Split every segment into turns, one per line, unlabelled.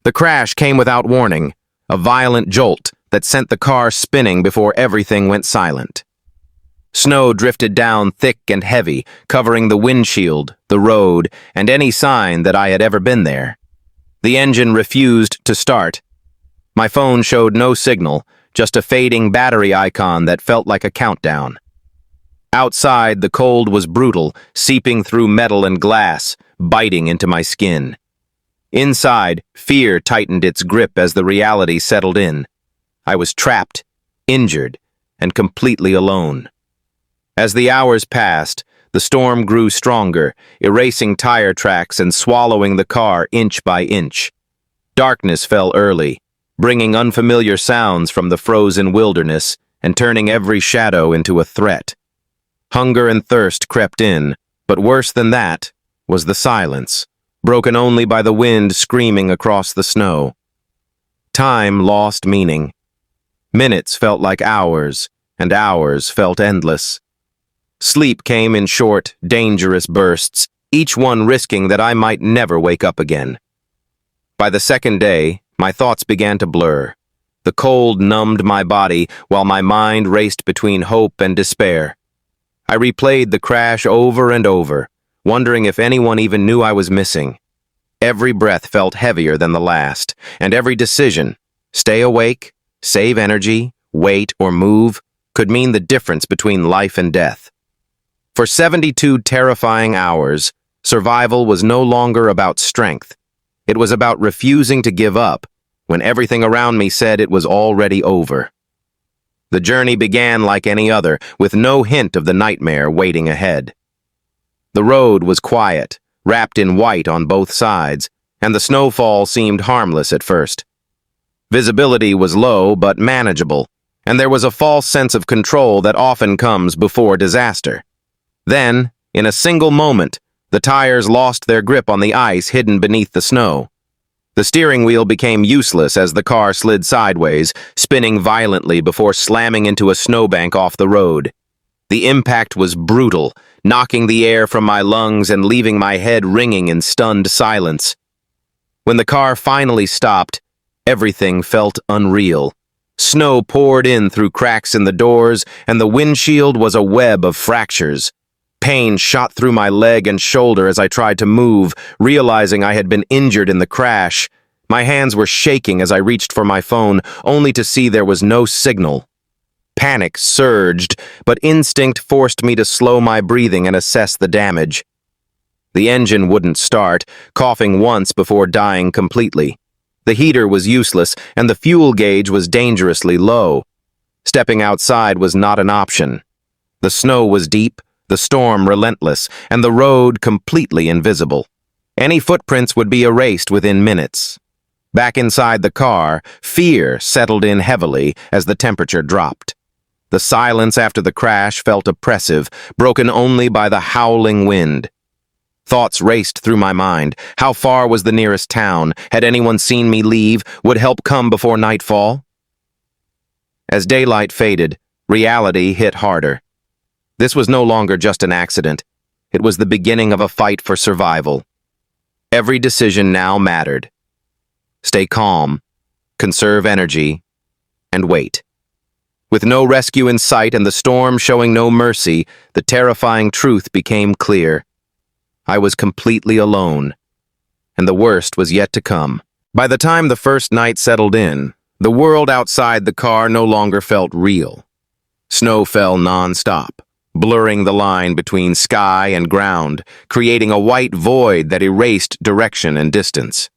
The crash came without warning, a violent jolt that sent the car spinning before everything went silent. Snow drifted down thick and heavy, covering the windshield, the road, and any sign that I had ever been there. The engine refused to start. My phone showed no signal, just a fading battery icon that felt like a countdown. Outside, the cold was brutal, seeping through metal and glass, biting into my skin. Inside, fear tightened its grip as the reality settled in. I was trapped, injured, and completely alone. As the hours passed, the storm grew stronger, erasing tire tracks and swallowing the car inch by inch. Darkness fell early, bringing unfamiliar sounds from the frozen wilderness and turning every shadow into a threat. Hunger and thirst crept in, but worse than that was the silence, broken only by the wind screaming across the snow. Time lost meaning. Minutes felt like hours, and hours felt endless. Sleep came in short, dangerous bursts, each one risking that I might never wake up again. By the second day, my thoughts began to blur. The cold numbed my body while my mind raced between hope and despair. I replayed the crash over and over, wondering if anyone even knew I was missing. Every breath felt heavier than the last, and every decision, stay awake, save energy, wait, or move, could mean the difference between life and death. For 72 terrifying hours, survival was no longer about strength. It was about refusing to give up when everything around me said it was already over. The journey began like any other, with no hint of the nightmare waiting ahead. The road was quiet, wrapped in white on both sides, and the snowfall seemed harmless at first. Visibility was low but manageable, and there was a false sense of control that often comes before disaster. Then, in a single moment, the tires lost their grip on the ice hidden beneath the snow. The steering wheel became useless as the car slid sideways, spinning violently before slamming into a snowbank off the road. The impact was brutal, knocking the air from my lungs and leaving my head ringing in stunned silence. When the car finally stopped, everything felt unreal. Snow poured in through cracks in the doors, and the windshield was a web of fractures. Pain shot through my leg and shoulder as I tried to move, realizing I had been injured in the crash. My hands were shaking as I reached for my phone, only to see there was no signal. Panic surged, but instinct forced me to slow my breathing and assess the damage. The engine wouldn't start, coughing once before dying completely. The heater was useless, and the fuel gauge was dangerously low. Stepping outside was not an option. The snow was deep, the storm relentless, and the road completely invisible. Any footprints would be erased within minutes. Back inside the car, fear settled in heavily as the temperature dropped. The silence after the crash felt oppressive, broken only by the howling wind. Thoughts raced through my mind. How far was the nearest town? Had anyone seen me leave? Would help come before nightfall? As daylight faded, reality hit harder. This was no longer just an accident. It was the beginning of a fight for survival. Every decision now mattered. Stay calm, conserve energy, and wait. With no rescue in sight and the storm showing no mercy, the terrifying truth became clear. I was completely alone, and the worst was yet to come. By the time the first night settled in, the world outside the car no longer felt real. Snow fell non-stop, blurring the line between sky and ground, creating a white void that erased direction and distance.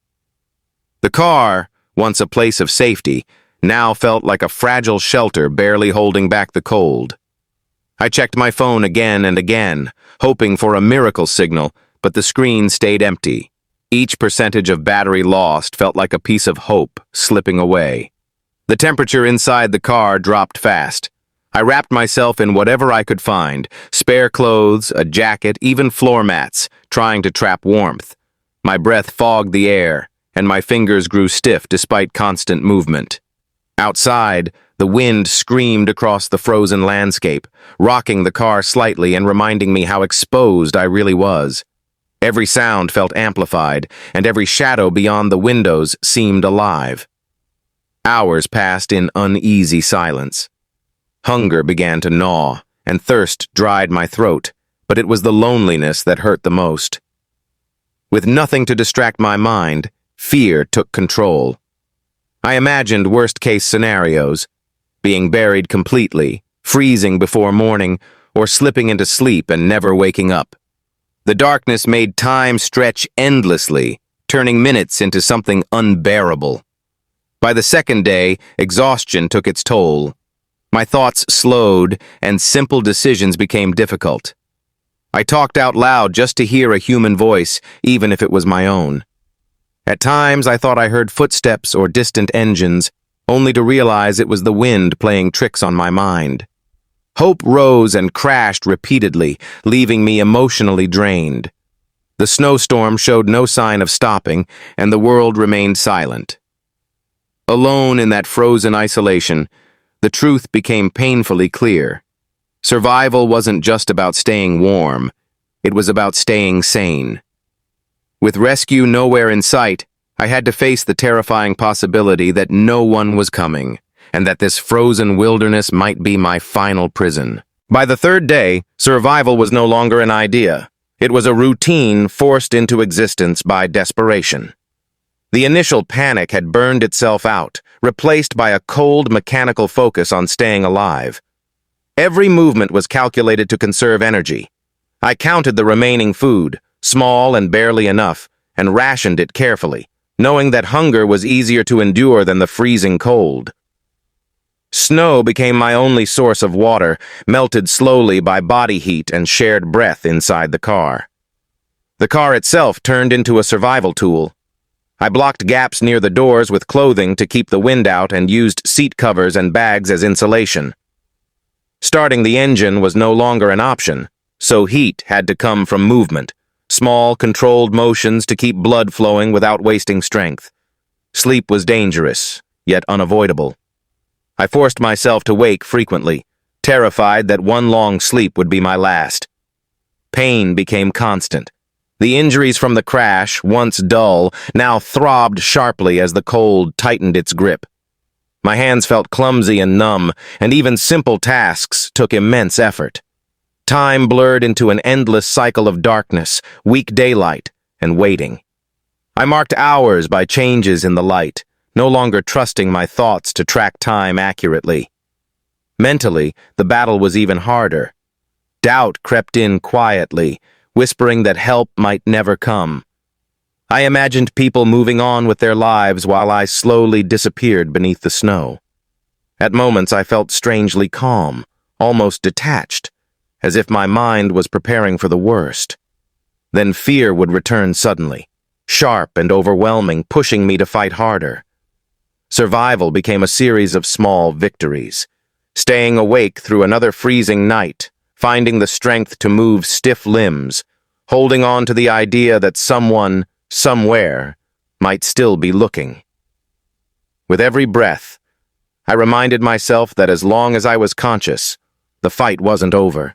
The car, once a place of safety, now felt like a fragile shelter barely holding back the cold. I checked my phone again and again, hoping for a miracle signal, but the screen stayed empty. Each percentage of battery lost felt like a piece of hope slipping away. The temperature inside the car dropped fast. I wrapped myself in whatever I could find, spare clothes, a jacket, even floor mats, trying to trap warmth. My breath fogged the air, and my fingers grew stiff despite constant movement. Outside, the wind screamed across the frozen landscape, rocking the car slightly and reminding me how exposed I really was. Every sound felt amplified, and every shadow beyond the windows seemed alive. Hours passed in uneasy silence. Hunger began to gnaw, and thirst dried my throat, but it was the loneliness that hurt the most. With nothing to distract my mind, fear took control. I imagined worst-case scenarios, being buried completely, freezing before morning, or slipping into sleep and never waking up. The darkness made time stretch endlessly, turning minutes into something unbearable. By the second day, exhaustion took its toll. My thoughts slowed, and simple decisions became difficult. I talked out loud just to hear a human voice, even if it was my own. At times, I thought I heard footsteps or distant engines, only to realize it was the wind playing tricks on my mind. Hope rose and crashed repeatedly, leaving me emotionally drained. The snowstorm showed no sign of stopping, and the world remained silent. Alone in that frozen isolation, the truth became painfully clear. Survival wasn't just about staying warm, it was about staying sane. With rescue nowhere in sight, I had to face the terrifying possibility that no one was coming, and that this frozen wilderness might be my final prison. By the third day, survival was no longer an idea. It was a routine forced into existence by desperation. The initial panic had burned itself out, replaced by a cold, mechanical focus on staying alive. Every movement was calculated to conserve energy. I counted the remaining food, small and barely enough, and rationed it carefully, knowing that hunger was easier to endure than the freezing cold. Snow became my only source of water, melted slowly by body heat and shared breath inside the car. The car itself turned into a survival tool. I blocked gaps near the doors with clothing to keep the wind out and used seat covers and bags as insulation. Starting the engine was no longer an option, so heat had to come from movement, small, controlled motions to keep blood flowing without wasting strength. Sleep was dangerous, yet unavoidable. I forced myself to wake frequently, terrified that one long sleep would be my last. Pain became constant. The injuries from the crash, once dull, now throbbed sharply as the cold tightened its grip. My hands felt clumsy and numb, and even simple tasks took immense effort. Time blurred into an endless cycle of darkness, weak daylight, and waiting. I marked hours by changes in the light, no longer trusting my thoughts to track time accurately. Mentally, the battle was even harder. Doubt crept in quietly, whispering that help might never come. I imagined people moving on with their lives while I slowly disappeared beneath the snow. At moments I felt strangely calm, almost detached, as if my mind was preparing for the worst. Then fear would return suddenly, sharp and overwhelming, pushing me to fight harder. Survival became a series of small victories, staying awake through another freezing night, finding the strength to move stiff limbs, holding on to the idea that someone, somewhere, might still be looking. With every breath, I reminded myself that as long as I was conscious, the fight wasn't over.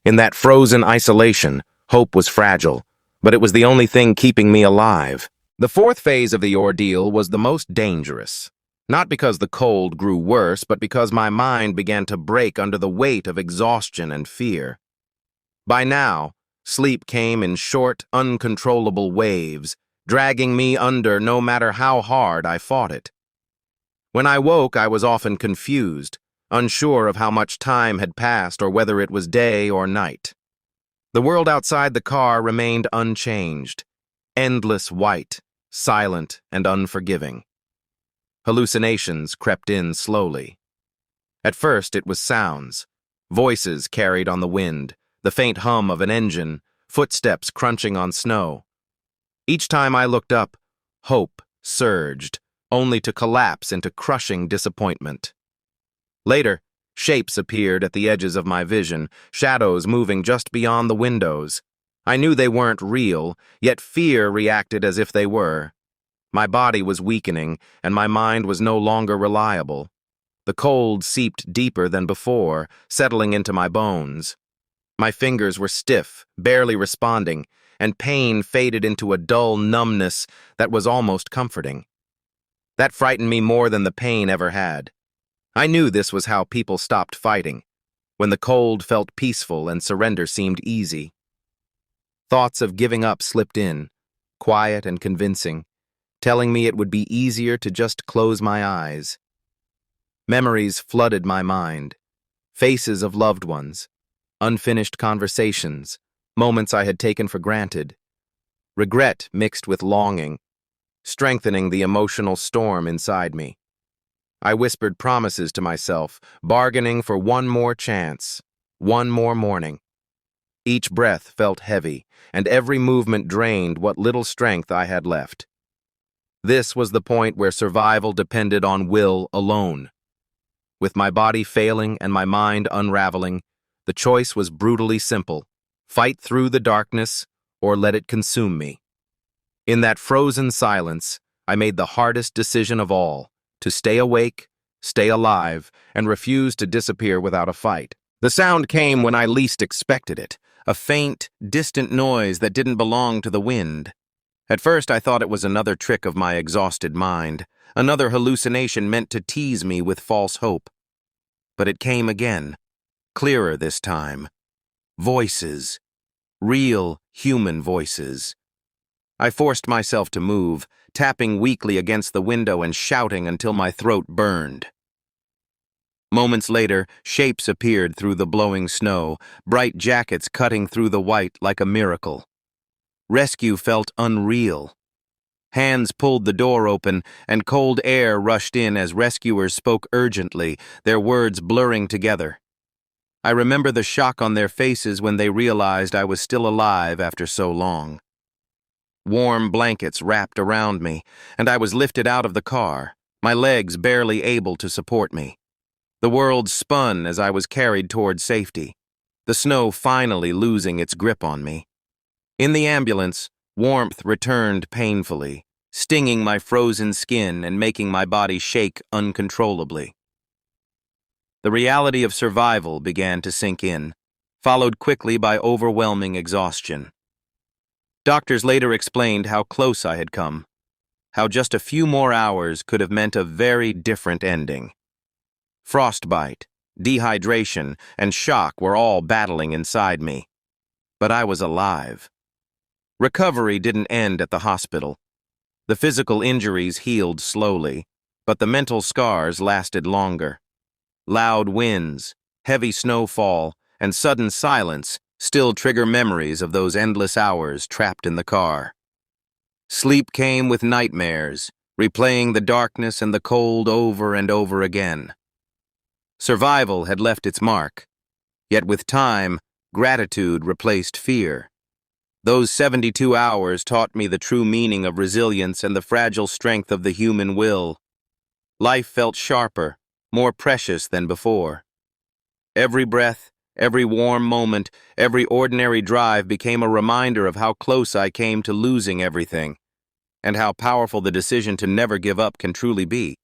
In that frozen isolation, hope was fragile, but it was the only thing keeping me alive. The fourth phase of the ordeal was the most dangerous. Not because the cold grew worse, but because my mind began to break under the weight of exhaustion and fear. By now, sleep came in short, uncontrollable waves, dragging me under no matter how hard I fought it. When I woke, I was often confused, unsure of how much time had passed or whether it was day or night. The world outside the car remained unchanged, endless white, silent and unforgiving. Hallucinations crept in slowly. At first it was sounds, voices carried on the wind, the faint hum of an engine, footsteps crunching on snow. Each time I looked up, hope surged, only to collapse into crushing disappointment. Later, shapes appeared at the edges of my vision, shadows moving just beyond the windows. I knew they weren't real, yet fear reacted as if they were. My body was weakening, and my mind was no longer reliable. The cold seeped deeper than before, settling into my bones. My fingers were stiff, barely responding, and pain faded into a dull numbness that was almost comforting. That frightened me more than the pain ever had. I knew this was how people stopped fighting, when the cold felt peaceful and surrender seemed easy. Thoughts of giving up slipped in, quiet and convincing, telling me it would be easier to just close my eyes. Memories flooded my mind, faces of loved ones, unfinished conversations, moments I had taken for granted. Regret mixed with longing, strengthening the emotional storm inside me. I whispered promises to myself, bargaining for one more chance, one more morning. Each breath felt heavy, and every movement drained what little strength I had left. This was the point where survival depended on will alone. With my body failing and my mind unraveling, the choice was brutally simple: fight through the darkness or let it consume me. In that frozen silence, I made the hardest decision of all: to stay awake, stay alive, and refuse to disappear without a fight. The sound came when I least expected it, a faint, distant noise that didn't belong to the wind. At first I thought it was another trick of my exhausted mind, another hallucination meant to tease me with false hope. But it came again, clearer this time. Voices. Real, human voices. I forced myself to move, tapping weakly against the window and shouting until my throat burned. Moments later, shapes appeared through the blowing snow, bright jackets cutting through the white like a miracle. Rescue felt unreal. Hands pulled the door open, and cold air rushed in as rescuers spoke urgently, their words blurring together. I remember the shock on their faces when they realized I was still alive after so long. Warm blankets wrapped around me, and I was lifted out of the car, my legs barely able to support me. The world spun as I was carried toward safety, the snow finally losing its grip on me. In the ambulance, warmth returned painfully, stinging my frozen skin and making my body shake uncontrollably. The reality of survival began to sink in, followed quickly by overwhelming exhaustion. Doctors later explained how close I had come, how just a few more hours could have meant a very different ending. Frostbite, dehydration, and shock were all battling inside me. But I was alive. Recovery didn't end at the hospital. The physical injuries healed slowly, but the mental scars lasted longer. Loud winds, heavy snowfall, and sudden silence still trigger memories of those endless hours trapped in the car. Sleep came with nightmares, replaying the darkness and the cold over and over again. Survival had left its mark, yet with time, gratitude replaced fear. Those 72 hours taught me the true meaning of resilience and the fragile strength of the human will. Life felt sharper, more precious than before. Every breath, every warm moment, every ordinary drive became a reminder of how close I came to losing everything, and how powerful the decision to never give up can truly be.